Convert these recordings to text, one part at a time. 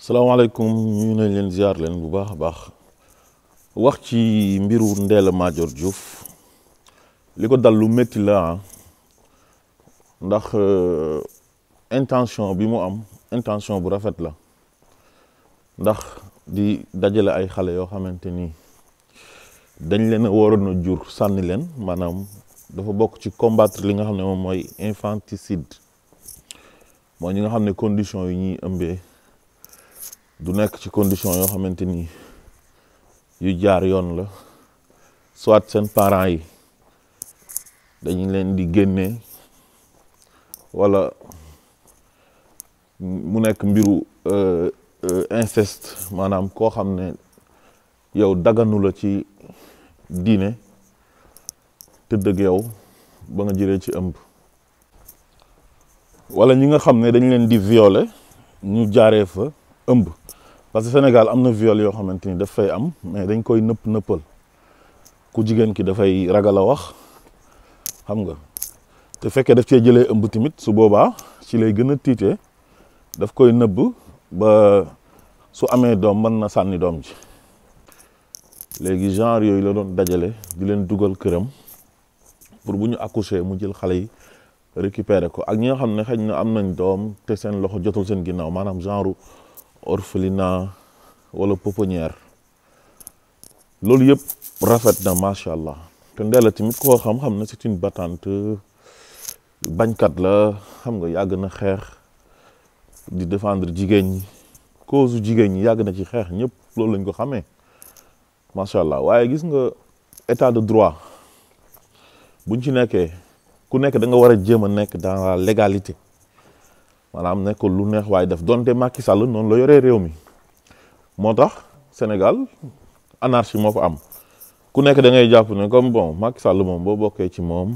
salaamaaleykum ñu nañ leen ziar leen bu baax a baax wax ci mbiru Ndella Madior Diouf li ko dal lu métti la ndax intention bi mu am intention bu rafet la ndax di dajale ay xale yoo xamante ni dañ leen a waroon a jur sànni leen maanaam dafa bokk ci combattre li nga xam ne moom mooy infanticide mooy ñi nga xam ne condition yi ñuy ëmbee du nekk ci condition yoo xamante ni yu jaar yoon la soit seen parents yi dañu leen di génne wala mu nekk mbiru inceste maanaam koo xam ne yow daganu la ci diine tëdd ak yow ba nga jëlee ci ëmb wala ñi nga xam ne dañ leen di violer ñu jaaree fa ëmb parce que Sénégal am na viol yoo xamante ni daf fay am mais dañ koy nëppal ku jigéen ki dafay ragal a wax xam nga te fekkee daf cee jëlee ëmb tamit su boobaa ci lay gën a tiitee daf koy nëbb ba su amee doom mën na sànni doom ji léegi genre yooyu la doon dajale di leen dugal këram pour bu ñu accoucher mu jël xale yi récupérer ko ak ñi nga xam ne xëy na am nañ doom te seen loxo jotul seen ginnaaw maanaam genre orphelinat wala pouponnière loolu yëpp rafet na macha allah te Ndella tamit koo xam-xam na c'est une battante bañkat la xam nga yàgg na xeex di défendre jigéen ñi cause jigéen ñi yàgg na ci xeex ñëpp loolu lañ ko xamee macha allah waaye gis nga état de droit buñ ci nekkee ku nekk da nga war a jéem a nekk dans la légalité maanaam nekkul lu neex waaye def donte Macky Sall noonu la yoree réew mi moo tax Sénégal anarchie moo fa am ku nekk da ngay jàpp ne comme bon Macky Sall moom boo bokkee ci moom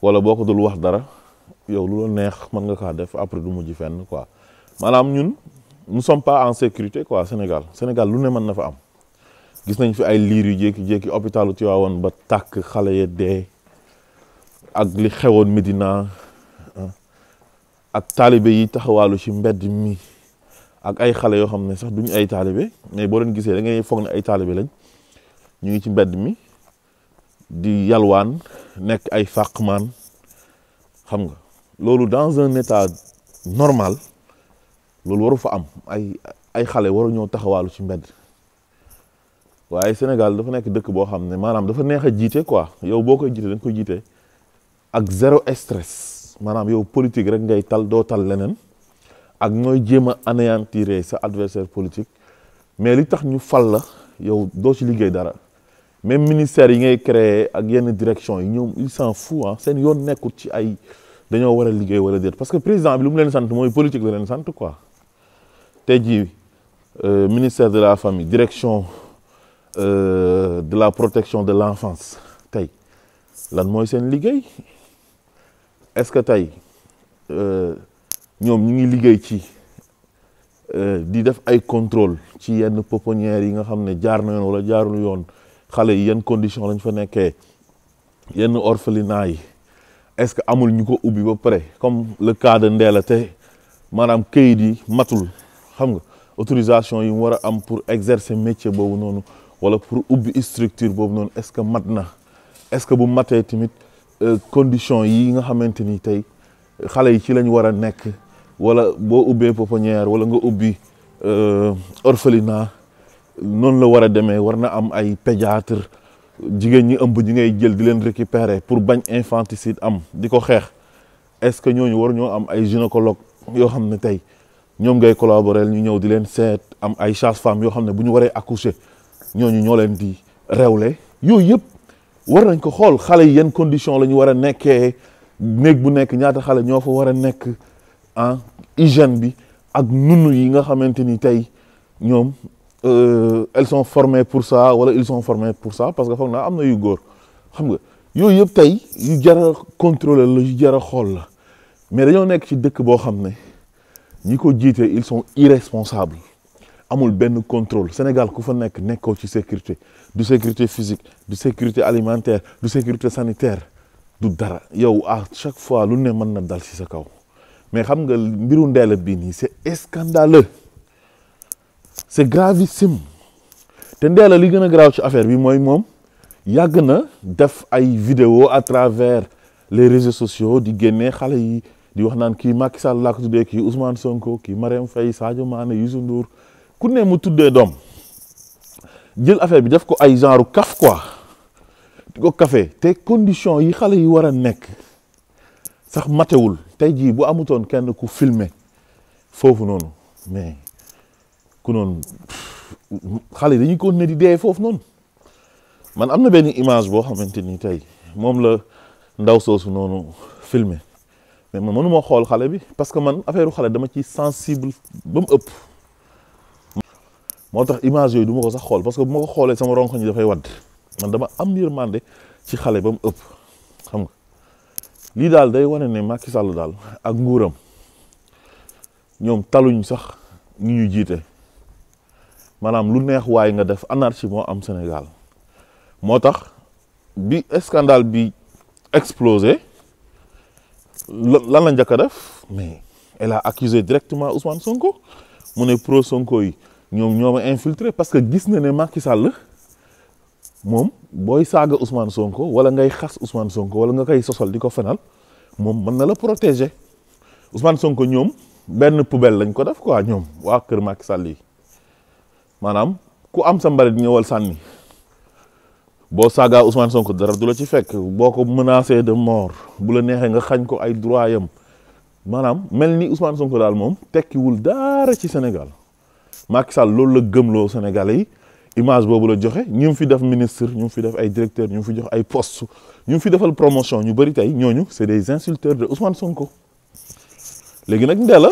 wala boo ko dul wax dara yow lu la neex mën nga kaa def après du mujj fenn quoi maanaam ñun nous sommes pas en sécurité quoi Sénégal lu ne mën na fa am gis nañ fi ay liir yu jékki-jékki hôpitalu Tivaouane ba tàkk xale ya dee ak li xewoon Médina ak taalibe yi taxawaalu ci mbedd mi ak ay xale yoo xam ne sax duñu ay taalibe mais boo leen gisee da ngay foog ne ay taalibe lañ ñu ngi ci mbedd mi di yalwaan nekk ay fàqmaan xam nga loolu dans un état normal loolu waru fa am ay xale waru ñoo taxawaalu ci mbedd waaye Sénégal dafa nekk dëkk boo xam ne maanaam dafa neex a jiite quoi yow boo koy jiite da nga koy jiite ak zéro stress maanaam yow politique rek ngay tal doo tal leneen ak ñooy jéem a anéantir sa adversaire politique mais li tax ñu fal la yow doo ci liggéey dara même ministère yi ngay créer ak yenn direction yi ñoom il s'en fout seen yoon nekkut ci ay dañoo war a liggéey wala déet parce que président bi lu mu leen sant mooy politique la leen sant quoi tey jii ministère de la famille direction de la protection de l'enfance tey lan mooy seen liggéey est-ce que tey ñoom ñu ngi liggéey ci di def ay contrôle ci yenn pouponnières yi nga xam ne jaar na yoon wala jaarul yoon xale yi yenn condition lañ fa nekkee yenn orphelinat yi est-ce que amul ñu ko ubbi ba pare comme le cas de Ndella te maanaam këyit yi matul xam nga autorisation yi mu war a am pour exercer métier boobu noonu wala pour ubbi structure boobu noonu est-ce que mat na est-ce que bu matee tamit condition yi nga xamante ni tey xale yi ci lañ war a nekk wala boo ubbee pouponnière wala nga ubbi orphelinat noonu la war a demee war na am ay pédiatre jigéen ñi ëmb ñi ngay jël di leen récupérer pour bañ infanticide am di ko xeex est-ce que ñooñu war ñoo am ay gynécologue yoo xam ne tey ñoom ngay collaborer ñu ñëw di leen seet am ay sages-femmes yoo xam ne bu ñu waree accoucher ñooñu ñoo leen di rewle yooyu yëpp war nañ ko xool xale yi yenn condition la ñu war a nekkee néeg bu nekk ñaata xale ñoo fa war a nekk hygiène bi ak nunu yi nga xamante ni tey ñoom elles sont formées pour ça wala ils sont formés pour ça parce que foog naa am na yu góor xam nga yooyu yëpp tey yu jar a contrôler la yu jar a xool la mais dañoo nekk ci dëkk boo xam ne ñi ko jiite ils sont irresponsables amul benn contrôle Sénégal ku fa nekk nekkoo ci sécurité du sécurité physique du sécurité alimentaire du sécurité sanitaire du dara yow à chaque fois lu ne mën na dal ci sa kaw mais xam nga mbiru Ndella bii nii c'est scandaleux c'est gravissime te Ndella li gën a grave ci affaire bi mooy moom yàgg na def ay vidéo à travers les réseaux sociaux di génnee xale yi di wax naan kii Macky Sall laa ko tuddee kii Ousmane Sonko kii Marème Faye Sadio Mané Youssou Ndour ku ne mu tuddee doom jël affaire bi def ko ay genre kaf quoi di ko café te conditions yi xale yi war a nekk sax matewul tey jii bu amutoon kenn ku filmer foofu noonu mais ku noonu xale yi dañuy continuer di dee foofu noonu man am na benn image boo xamante ni tey moom la ndaw soosu noonu filmer mais man mënu ma xool xale bi parce que man affaire xale dama ci sensible ba mu ëpp moo tax image yooyu du ma ko sax xool parce que bu ma ko xoolee sama ronko ñi dafay wadd man dama am yërmande ci xale ba mu ëpp xam nga lii daal day wane ne Macky Sall daal ak nguuram ñoom taluñ sax ñi ñu jiite maanaam lu neex waaye nga def anarchie moo am Sénégal moo tax bi scandale bi explosé lan la njëkk a def mais elle a accusé directement Ousmane Sonko mu ne pro Sonko yi ñoom ñoo ma infiltré parce que gis na ne Macky Sall moom booy saaga Ousmane Sonko wala ngay xas Ousmane Sonko wala nga koy sosal di ko fenal moom mën na la protéger Ousmane Sonko ñoom benn poubelle lañ ko def quoi ñoom waa kër Macky Sall yi maanaam ku am sa mbalit ñëwal sànni boo saagaa Ousmane Sonko dara du la ci fekk boo ko menacé de mort bu la neexee nga xañ ko ay droit yam maanaam mel ni Ousmane Sonko daal moom tekkiwul dara ci Sénégal Macky Sall loolu la gëmloo Sénégalais yi image boobu la joxe ñu fi def ministre ñu fi def ay directeur ñu fi jox ay poste ñu fi defal promotion ñu bëri tey ñooñu c'est des insulteurs de Ousmane Sonko léegi nag Ndella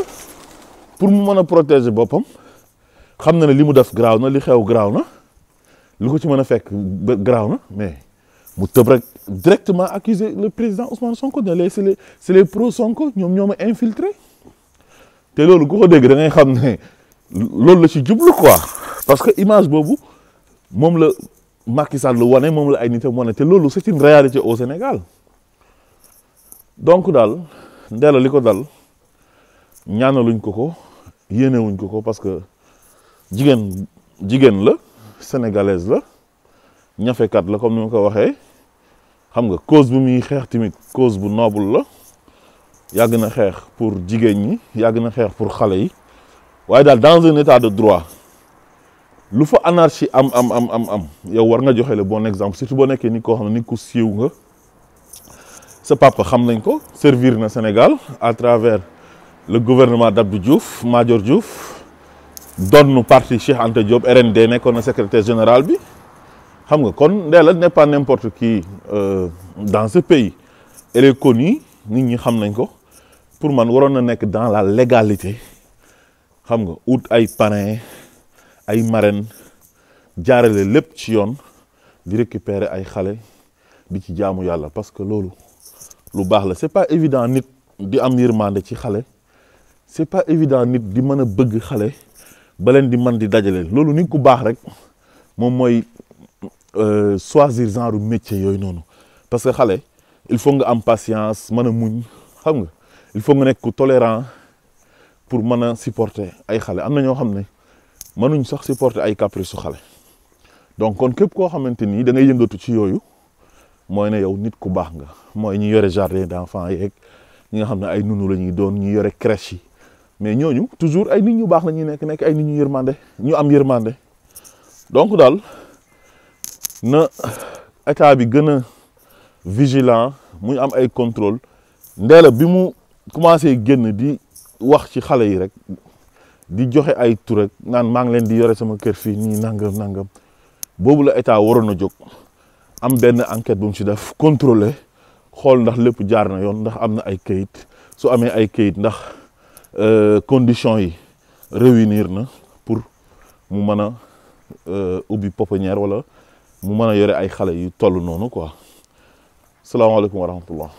pour mu mën a protéger boppam xam na ne li mu def garaaw na li xew garaaw na lu ko ci mën a fekk garaaw na mais mu tëb rek directement accuser le président Ousmane Sonko ne les c'est les pro Sonko ñoom ñoo ma infiltré te loolu ku ko dégg da ngay xam ne loolu la ci jublu quoi parce que image boobu moom la Macky Sall wane moom la ay nitam wane te loolu c'est une réalité au Sénégal donc daal Ndella li ko dal ñaanaluñ ko yéenewuñ ko parce que jigéen la sénégalaise la ñafekat la comme ni ma ko waxee xam nga cause bu muy xeex tamit cause bu noble la yàgg na xeex pour jigéen ñi yàgg na xeex pour xale yi waaye daal dans un état de droit lu fa anarchie am yow war nga joxe le bon exemple surtout boo nekkee ni koo xam ne ni ku siiw nga sa papa xam nañ ko servir na Sénégal à travers le gouvernement d'Abdou Diouf Madior Diouf donnu parti Cheikh Anta Diop RND nekkoon na secrétaire général bi xam nga kon Ndella n'est pas n'importe qui dans ce pays elle est connue nit ñi xam nañ ko pour man waroon na nekk dans la légalité xam nga ut ay parrain ay marraine jaarale lépp ci yoon di récupérer ay xale di ci jaamu yàlla parce que loolu lu baax la c'est pas évident nit di am yërmande ci xale c'est pas évident nit di mën a bëgg xale ba leen di mën di dajale loolu nit ku baax rek moom mooy choisir genre métier yooyu noonu parce que xale il faut nga am patience mën a muñ xam nga il faut nga nekk ku tolérant pour mën a supporter ay xale am na ñoo xam ne mënuñ sax supporter ay caprice su xale donc kon képp koo xamante ni da ngay yëngatu ci yooyu mooy ne yow nit ku baax nga mooy ñi yore jardin d'enfants yeeg ñi nga xam ne ay nunu la ñuy doon ñi yore crèche yi mais ñooñu toujours ay nit ñu baax la ñuy nekk ay nit ñu yërmande ñu am yërmande donc daal na état bi gën a vigilant muy am ay contrôle Ndella bi mu commencé génn di wax ci xale yi rek di joxe ay tur rek naan maa ngi leen di yore sama kër fii nii nangam boobu la état waroon a jóg am benn enquête bu mu ci def contrôler xool ndax lépp jaar na yoon ndax am na ay kayit su amee ay kayit ndax conditions yi réunir na pour mu mën a ubbi pouponnière wala mu mën a yore ay xale yu toll noonu quoi salaamaaleykum wa rahmatullah